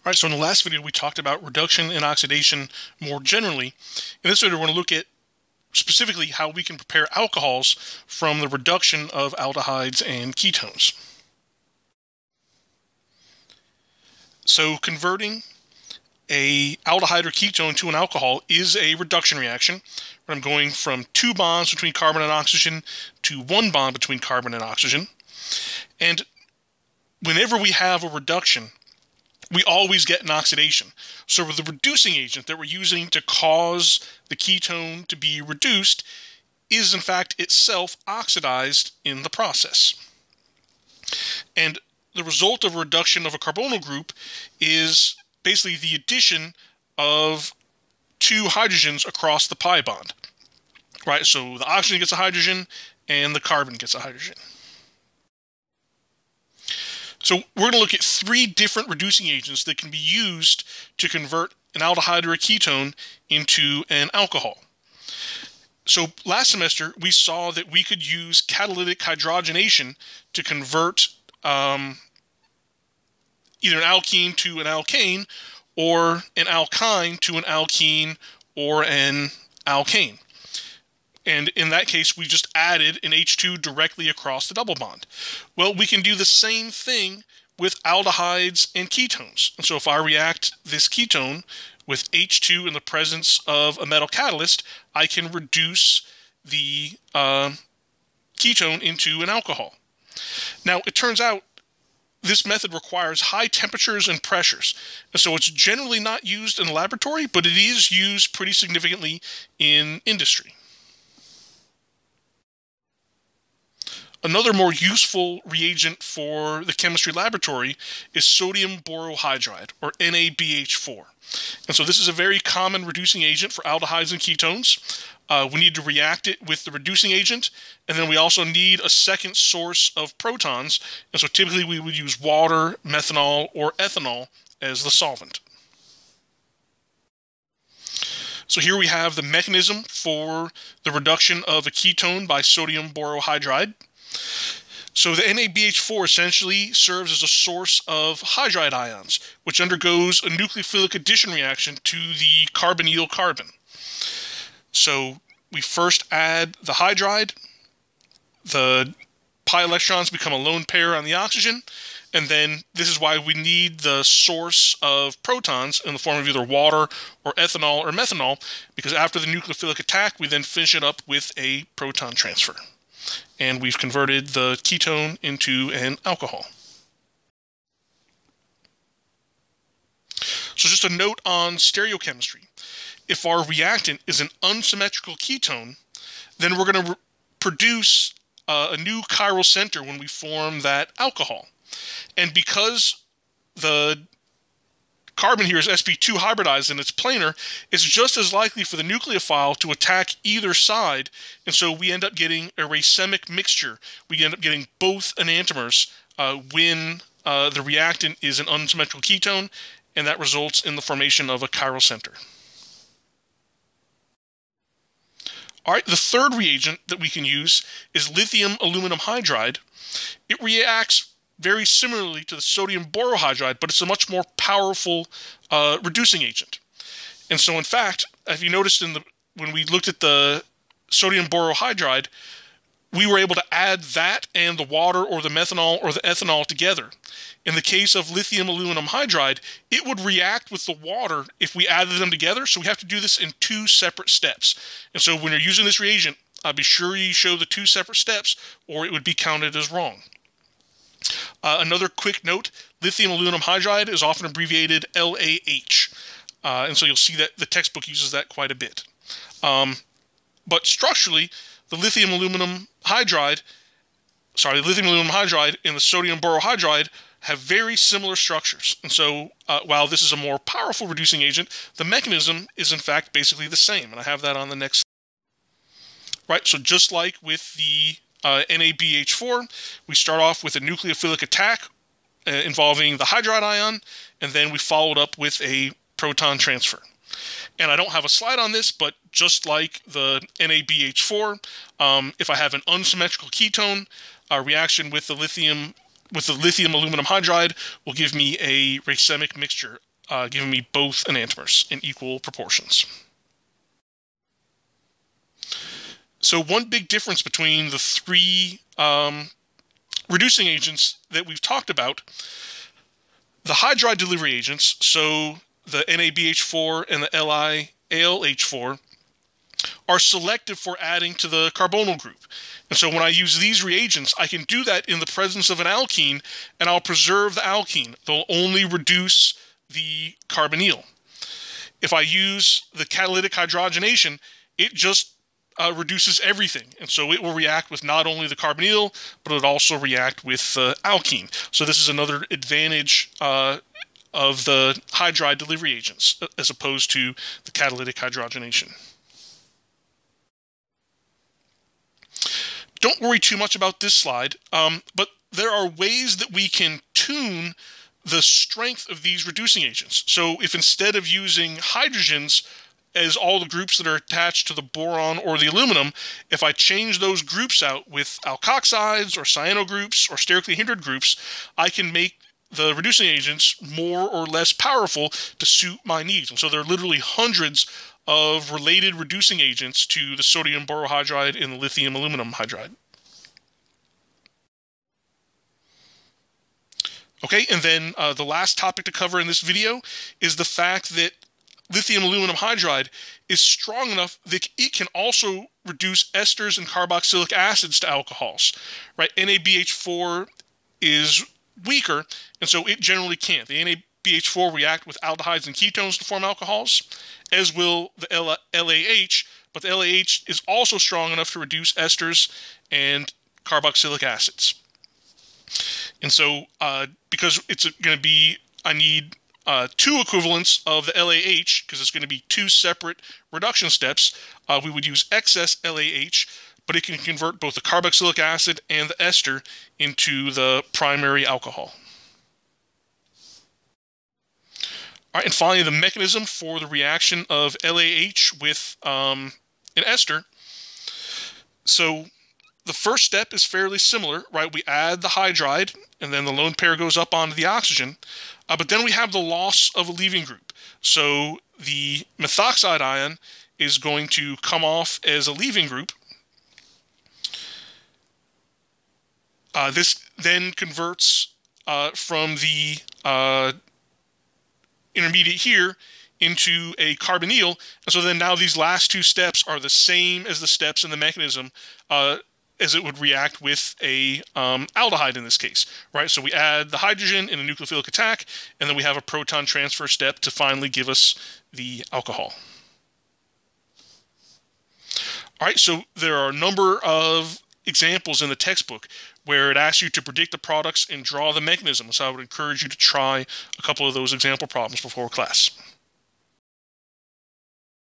All right, so in the last video, we talked about reduction and oxidation more generally. In this video, we're going to look at specifically how we can prepare alcohols from the reduction of aldehydes and ketones. So converting a aldehyde or ketone to an alcohol is a reduction reaction, where I'm going from 2 bonds between carbon and oxygen to 1 bond between carbon and oxygen. And whenever we have a reduction, we always get an oxidation. So the reducing agent that we're using to cause the ketone to be reduced is in fact itself oxidized in the process. And the result of a reduction of a carbonyl group is basically the addition of 2 hydrogens across the pi bond. Right? So the oxygen gets a hydrogen and the carbon gets a hydrogen. So we're going to look at 3 different reducing agents that can be used to convert an aldehyde or a ketone into an alcohol. So last semester, we saw that we could use catalytic hydrogenation to convert either an alkene to an alkane, or an alkyne to an alkene, or an alkane. And in that case, we just added an H2 directly across the double bond. Well, we can do the same thing with aldehydes and ketones. And so if I react this ketone with H2 in the presence of a metal catalyst, I can reduce the ketone into an alcohol. Now, it turns out this method requires high temperatures and pressures. And so it's generally not used in the laboratory, but it is used pretty significantly in industry. Another more useful reagent for the chemistry laboratory is sodium borohydride, or NaBH4. And so this is a very common reducing agent for aldehydes and ketones. We need to react it with the reducing agent, and then we also need a second source of protons. And so typically we would use water, methanol, or ethanol as the solvent. So here we have the mechanism for the reduction of a ketone by sodium borohydride. So the NaBH4 essentially serves as a source of hydride ions, which undergoes a nucleophilic addition reaction to the carbonyl carbon. So we first add the hydride, the pi electrons become a lone pair on the oxygen, and then this is why we need the source of protons in the form of either water or ethanol or methanol, because after the nucleophilic attack, we then finish it up with a proton transfer. And we've converted the ketone into an alcohol. So just a note on stereochemistry. If our reactant is an unsymmetrical ketone, then we're going to produce a new chiral center when we form that alcohol. And because the carbon here is sp2 hybridized and it's planar, it's just as likely for the nucleophile to attack either side, and so we end up getting a racemic mixture. We end up getting both enantiomers when the reactant is an unsymmetrical ketone, and that results in the formation of a chiral center. All right, the third reagent that we can use is lithium aluminum hydride. It reacts very similarly to the sodium borohydride, but it's a much more powerful reducing agent. And so, in fact, if you noticed when we looked at the sodium borohydride, we were able to add that and the water or the methanol or the ethanol together. In the case of lithium aluminum hydride, it would react with the water if we added them together, so we have to do this in 2 separate steps. And so when you're using this reagent, be sure you show the 2 separate steps, or it would be counted as wrong. Another quick note, lithium aluminum hydride is often abbreviated LAH. And so you'll see that the textbook uses that quite a bit. But structurally, the lithium aluminum hydride and the sodium borohydride have very similar structures. And so while this is a more powerful reducing agent, the mechanism is in fact basically the same. And I have that on the next slide. Right, so just like with the NaBH4, we start off with a nucleophilic attack involving the hydride ion, and then we followed up with a proton transfer. And I don't have a slide on this, but just like the NaBH4, if I have an unsymmetrical ketone, a reaction with the lithium aluminum hydride will give me a racemic mixture giving me both enantiomers in equal proportions. So one big difference between the three reducing agents that we've talked about, the hydride delivery agents, so the NaBH4 and the LiAlH4, are selective for adding to the carbonyl group. And so when I use these reagents, I can do that in the presence of an alkene, and I'll preserve the alkene. They'll only reduce the carbonyl. If I use the catalytic hydrogenation, it just reduces everything. And so it will react with not only the carbonyl, but it'll also react with the alkene. So this is another advantage of the hydride delivery agents as opposed to the catalytic hydrogenation. Don't worry too much about this slide, but there are ways that we can tune the strength of these reducing agents. So if instead of using hydrogens as all the groups that are attached to the boron or the aluminum, if I change those groups out with alkoxides or cyano groups or sterically hindered groups, I can make the reducing agents more or less powerful to suit my needs. And so there are literally hundreds of related reducing agents to the sodium borohydride and the lithium aluminum hydride. Okay, and then the last topic to cover in this video is the fact that lithium aluminum hydride is strong enough that it can also reduce esters and carboxylic acids to alcohols, right? NaBH4 is weaker, and so it generally can't. The NaBH4 react with aldehydes and ketones to form alcohols, as will the LaH, but the LaH is also strong enough to reduce esters and carboxylic acids. And so because it's going to be, I need two equivalents of the LaH, because it's going to be two separate reduction steps, we would use excess LaH, but it can convert both the carboxylic acid and the ester into the primary alcohol. All right, and finally, the mechanism for the reaction of LaH with an ester. So the first step is fairly similar, right? We add the hydride, and then the lone pair goes up onto the oxygen. But then we have the loss of a leaving group. So the methoxide ion is going to come off as a leaving group. This then converts from the intermediate here into a carbonyl. And so then now these last two steps are the same as the steps in the mechanism as it would react with a aldehyde in this case, right? So we add the hydrogen in a nucleophilic attack, and then we have a proton transfer step to finally give us the alcohol. All right, so there are a number of examples in the textbook where it asks you to predict the products and draw the mechanism. So I would encourage you to try a couple of those example problems before class.